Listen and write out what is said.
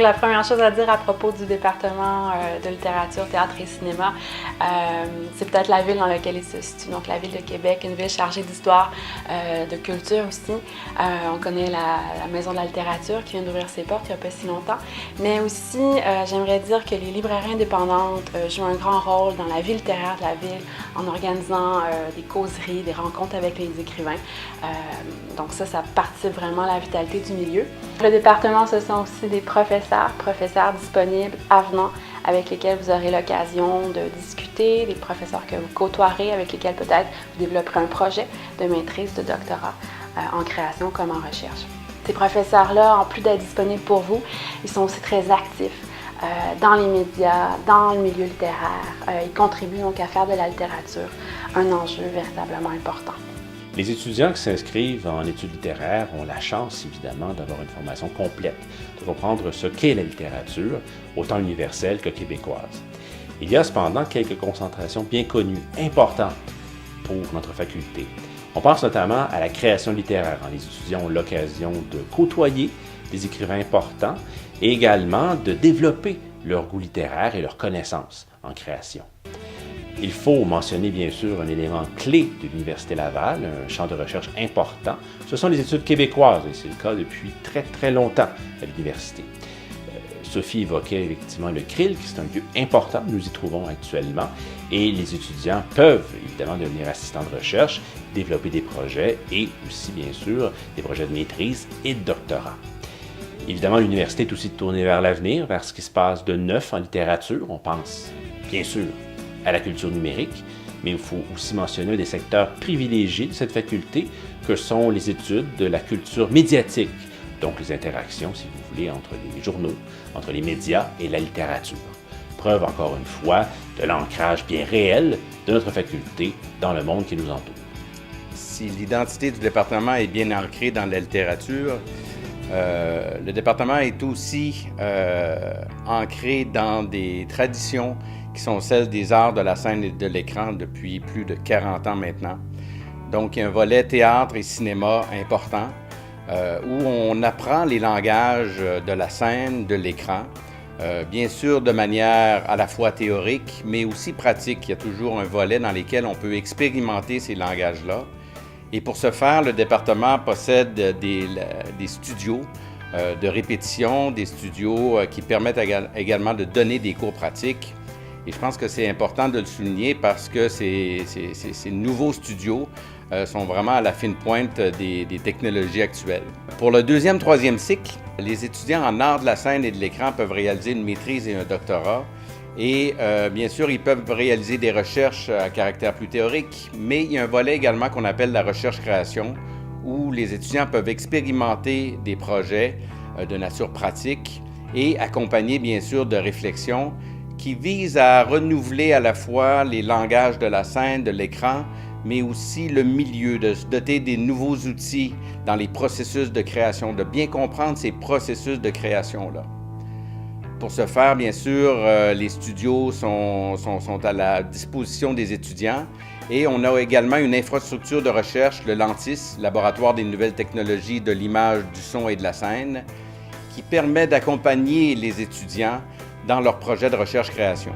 Donc, la première chose à dire à propos du département de littérature, théâtre et cinéma, c'est peut-être la ville dans laquelle il se situe. Donc, la ville de Québec, une ville chargée d'histoire, de culture aussi. On connaît la Maison de la littérature qui vient d'ouvrir ses portes il n'y a pas si longtemps. Mais aussi, j'aimerais dire que les librairies indépendantes jouent un grand rôle dans la vie littéraire de la ville en organisant des causeries, des rencontres avec les écrivains. Donc ça participe vraiment à la vitalité du milieu. Le département, ce sont aussi des professeurs disponibles, avenants, avec lesquels vous aurez l'occasion de discuter, des professeurs que vous côtoierez, avec lesquels peut-être vous développerez un projet de maîtrise, de doctorat en création comme en recherche. Ces professeurs-là, en plus d'être disponibles pour vous, ils sont aussi très actifs dans les médias, dans le milieu littéraire. Ils contribuent donc à faire de la littérature un enjeu véritablement important. Les étudiants qui s'inscrivent en études littéraires ont la chance, évidemment, d'avoir une formation complète, de comprendre ce qu'est la littérature, autant universelle que québécoise. Il y a cependant quelques concentrations bien connues, importantes pour notre faculté. On pense notamment à la création littéraire. Les étudiants ont l'occasion de côtoyer des écrivains importants et également de développer leur goût littéraire et leur connaissance en création. Il faut mentionner bien sûr un élément clé de l'Université Laval, un champ de recherche important. Ce sont les études québécoises et c'est le cas depuis très longtemps à l'université. Sophie évoquait effectivement le CRIL, qui est un lieu important, nous y trouvons actuellement, et les étudiants peuvent évidemment devenir assistants de recherche, développer des projets et aussi bien sûr des projets de maîtrise et de doctorat. Évidemment, l'université est aussi tournée vers l'avenir, vers ce qui se passe de neuf en littérature. On pense bien sûr à la culture numérique, mais il faut aussi mentionner un des secteurs privilégiés de cette faculté que sont les études de la culture médiatique, donc les interactions, si vous voulez, entre les journaux, entre les médias et la littérature. Preuve, encore une fois, de l'ancrage bien réel de notre faculté dans le monde qui nous entoure. Si l'identité du département est bien ancrée dans la littérature, le département est aussi ancré dans des traditions qui sont celles des arts de la scène et de l'écran depuis plus de 40 ans maintenant. Donc, il y a un volet théâtre et cinéma important où on apprend les langages de la scène, de l'écran, bien sûr de manière à la fois théorique, mais aussi pratique. Il y a toujours un volet dans lequel on peut expérimenter ces langages-là. Et pour ce faire, le département possède des studios de répétition, des studios qui permettent également de donner des cours pratiques. Et je pense que c'est important de le souligner parce que ces nouveaux studios sont vraiment à la fine pointe des technologies actuelles. Pour le deuxième, troisième cycle, les étudiants en arts de la scène et de l'écran peuvent réaliser une maîtrise et un doctorat. Et bien sûr, ils peuvent réaliser des recherches à caractère plus théorique, mais il y a un volet également qu'on appelle la recherche-création, où les étudiants peuvent expérimenter des projets de nature pratique et accompagnés bien sûr de réflexions qui visent à renouveler à la fois les langages de la scène, de l'écran, mais aussi le milieu, de se doter des nouveaux outils dans les processus de création, de bien comprendre ces processus de création-là. Pour ce faire, bien sûr, les studios sont à la disposition des étudiants et on a également une infrastructure de recherche, le Lantis, Laboratoire des nouvelles technologies de l'image, du son et de la scène, qui permet d'accompagner les étudiants dans leurs projets de recherche-création.